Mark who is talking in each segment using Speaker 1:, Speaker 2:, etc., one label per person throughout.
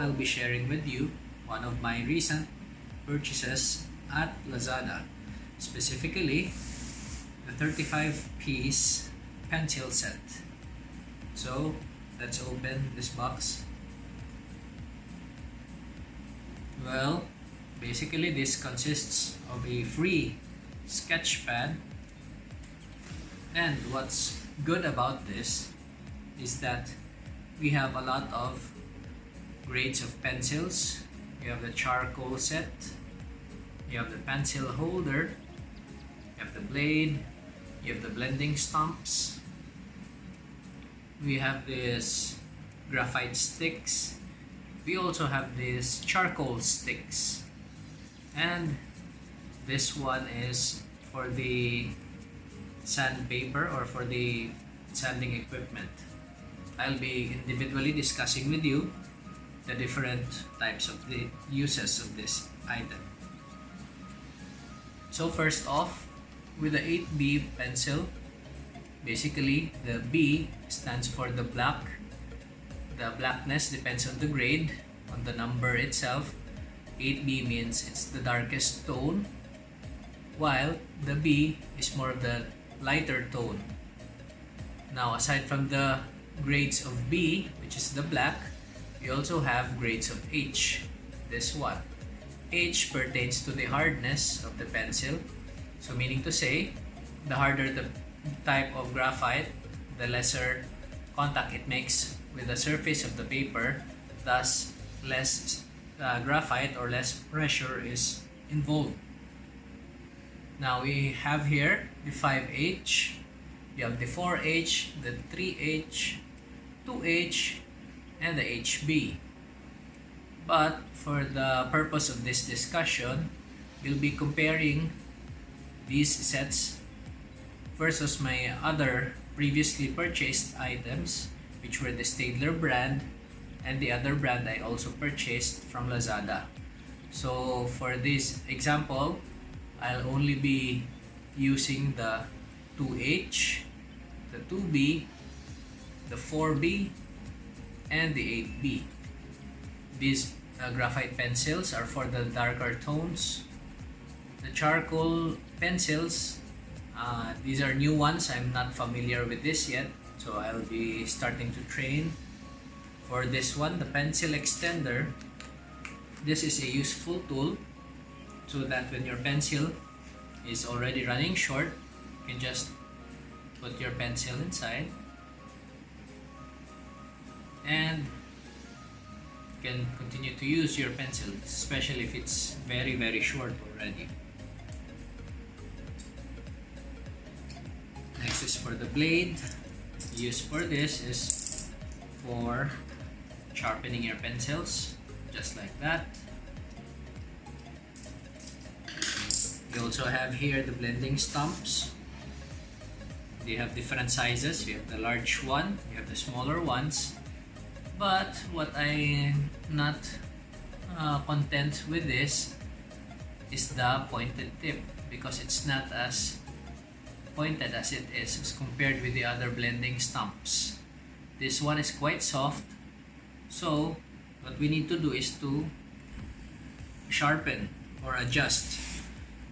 Speaker 1: I'll be sharing with you one of my recent purchases at Lazada, specifically the 35-piece pencil set. So let's open this box. Well, basically this consists of a free sketch pad, and what's good about this is that we have a lot of grades of pencils. You have the charcoal set, you have the pencil holder, you have the blade, you have the blending stumps, we have this graphite sticks, we also have these charcoal sticks, and this one is for the sandpaper or for the sanding equipment. I'll be individually discussing with you the different types of the uses of this item. So first off, with the 8B pencil, basically the B stands for the black. The blackness depends on the grade, on the number itself. 8B means it's the darkest tone, while the B is more of the lighter tone. Now, aside from the grades of B, which is the black, we also have grades of H, this one. H pertains to the hardness of the pencil, so meaning to say, the harder the type of graphite, the lesser contact it makes with the surface of the paper, thus less graphite or less pressure is involved. Now we have here the 5H, you have the 4H, the 3H, 2H, and the HB. But for the purpose of this discussion, we'll be comparing these sets versus my other previously purchased items, which were the Staedtler brand and the other brand I also purchased from Lazada. So for this example, I'll only be using the 2H, the 2B, the 4B, and the 8B. These graphite pencils are for the darker tones. The charcoal pencils, these are new ones. I'm not familiar with this yet, so I'll be starting to train. For this one, the pencil extender, this is a useful tool so that when your pencil is already running short, you can just put your pencil inside and you can continue to use your pencil, especially if it's very short already. Next is for the blade. The use for this is for sharpening your pencils, just like that. We also have here the blending stumps. They have different sizes. We have the large one, we have the smaller ones. But what I'm not content with this is the pointed tip, because it's not as pointed as it is as compared with the other blending stumps. This one is quite soft, so what we need to do is to sharpen or adjust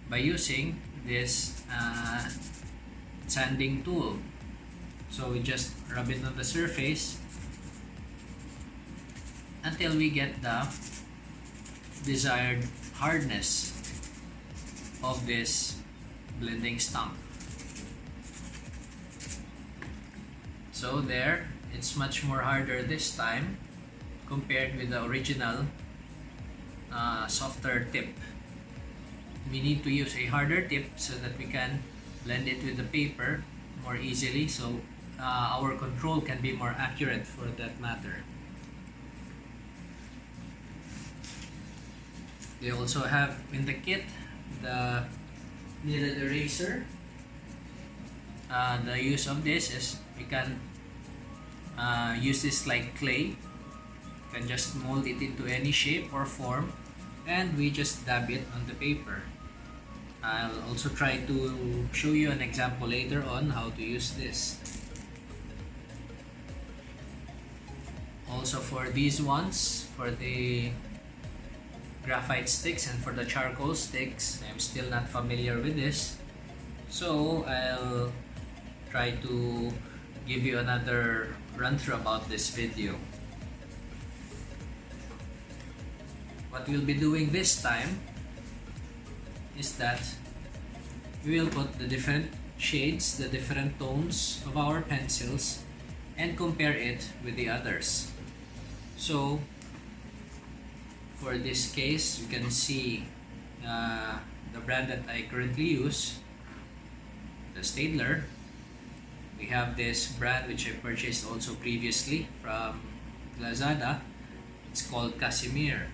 Speaker 1: by using this sanding tool. So we just rub it on the surface until we get the desired hardness of this blending stump. So there, it's much more harder this time compared with the original softer tip. We need to use a harder tip so that we can blend it with the paper more easily, so our control can be more accurate for that matter. They also have in the kit the kneaded eraser. The use of this is we can use this like clay. You can just mold it into any shape or form and we just dab it on the paper. I'll also try to show you an example later on how to use this. also for these ones, for the graphite sticks and for the charcoal sticks, I'm still not familiar with this. So I'll try to give you another run through about this video. What we'll be doing this time is that we will put the different shades, the different tones of our pencils and compare it with the others. So for this case, you can see the brand that I currently use, the Staedtler. We have this brand which I purchased also previously from Lazada. It's called Kasimir.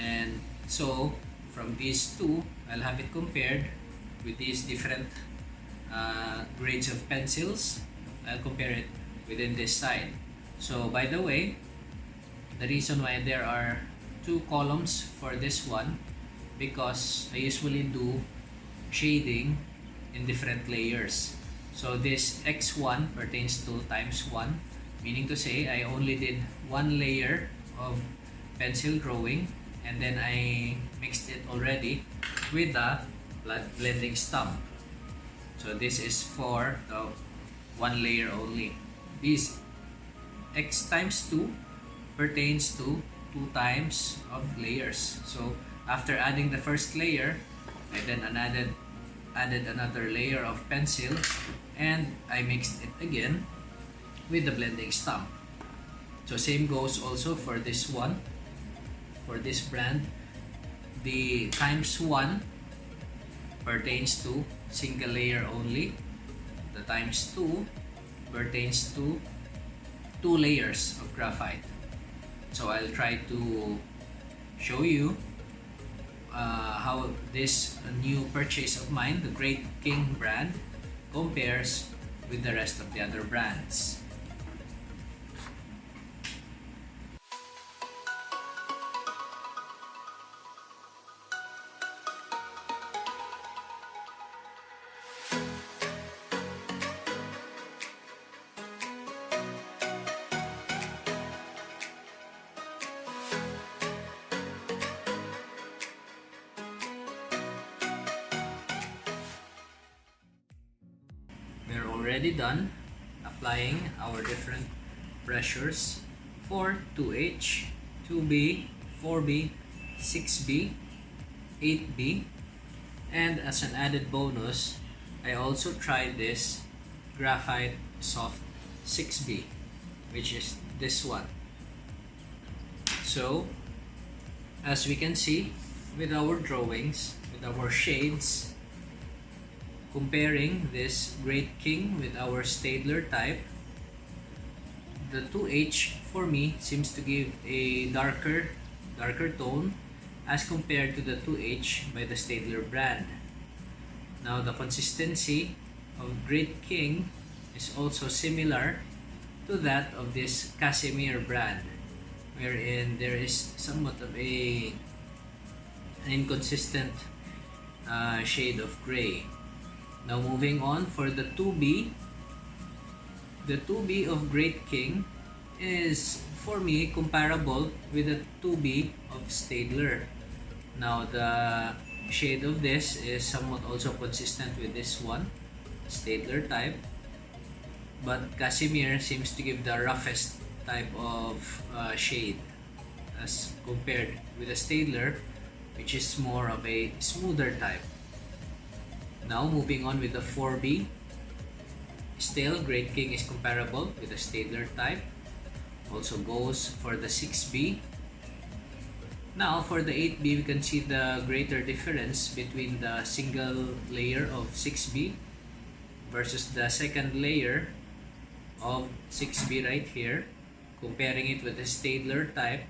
Speaker 1: And so from these two, I'll have it compared with these different grades of pencils. I'll compare it within this side. So by the way, the reason why there are two columns for this one, because I usually do shading in different layers. So this X1 pertains to times 1, meaning to say I only did one layer of pencil drawing and then I mixed it already with the blending stump. So this is for the one layer only. This X times 2 pertains to 2 times of layers. So after adding the first layer, I then added another layer of pencil and I mixed it again with the blending stump. So same goes also for this one. For this brand, the times 1 pertains to single layer only. The times 2 pertains to 2 layers of graphite. So I'll try to show you how this new purchase of mine, the Great King brand, compares with the rest of the other brands. We're already done applying our different pressures for 2H, 2B, 4B, 6B, 8B, and as an added bonus, I also tried this graphite soft 6B, which is this one. So as we can see with our drawings, with our shades, comparing this Great King with our Staedtler type, the 2H for me seems to give a darker tone as compared to the 2H by the Staedtler brand. Now the consistency of Great King is also similar to that of this Kasimir brand, wherein there is somewhat of an inconsistent shade of gray. Now moving on for the 2B. The 2B of Great King is for me comparable with the 2B of Staedtler. Now the shade of this is somewhat also consistent with this one, Staedtler type, but Kasimir seems to give the roughest type of shade as compared with the Staedtler, which is more of a smoother type. Now moving on with the 4B, still Great King is comparable with the Staedtler type, also goes for the 6B. Now for the 8B, we can see the greater difference between the single layer of 6B versus the second layer of 6B right here, comparing it with the Staedtler type,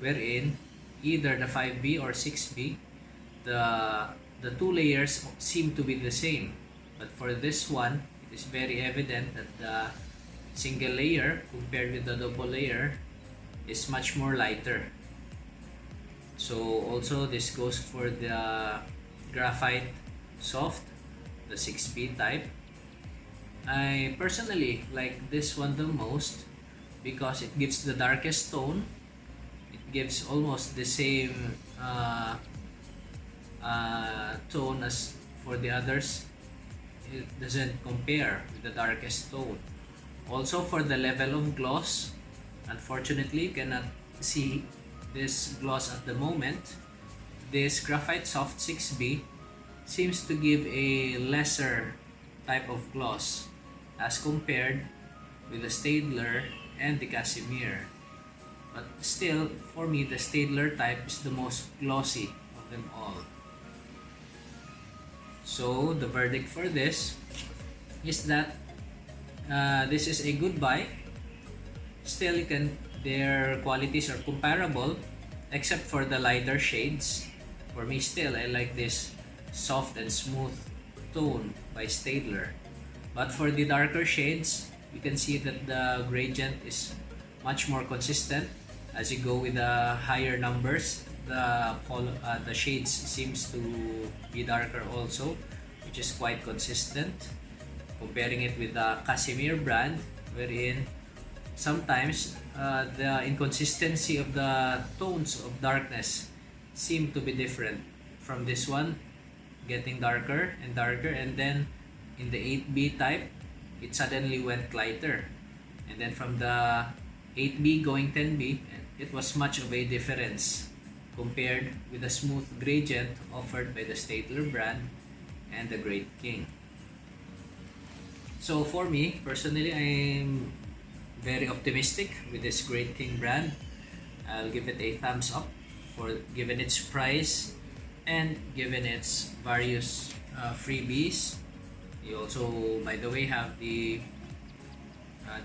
Speaker 1: wherein either the 5B or 6B, the 2 layers seem to be the same, but for this one it is very evident that the single layer compared with the double layer is much more lighter. So also this goes for the graphite soft, the 6B type. I personally like this one the most, because it gives the darkest tone. It gives almost the same tone as for the others. It doesn't compare with the darkest tone. Also, for the level of gloss, unfortunately you cannot see this gloss at the moment. This Graphite Soft 6B seems to give a lesser type of gloss as compared with the Staedtler and the Kasimir. But still, for me, the Staedtler type is the most glossy of them all. So the verdict for this is that this is a good buy. Still, their qualities are comparable except for the lighter shades. For me, still, I like this soft and smooth tone by Staedtler. But for the darker shades, you can see that the gradient is much more consistent. As you go with the higher numbers, the shades seems to be darker also, which is quite consistent. Comparing it with the Kasimir brand, wherein sometimes the inconsistency of the tones of darkness seem to be different. From this one, getting darker and darker, and then in the 8B type, it suddenly went lighter. And then from the 8B going 10B, it was much of a difference compared with the smooth gradient offered by the Staedtler brand and the Great King. So for me, personally, I'm very optimistic with this Great King brand. I'll give it a thumbs up given its price and given its various freebies. You also, by the way, have the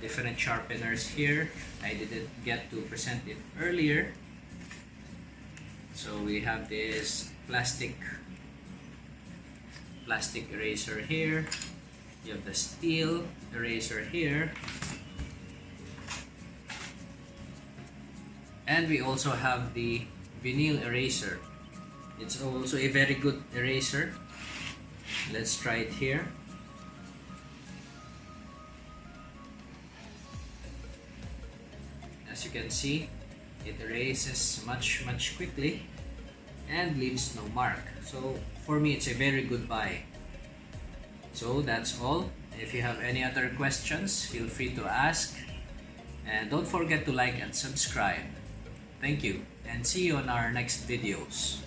Speaker 1: different sharpeners here. I didn't get to present it earlier. So we have this plastic eraser here. You have the steel eraser here. And we also have the vinyl eraser. It's also a very good eraser. Let's try it here. As you can see, it erases much quickly and leaves no mark. So for me, it's a very good buy. So that's all. If you have any other questions, feel free to ask. And don't forget to like and subscribe. Thank you, and see you on our next videos.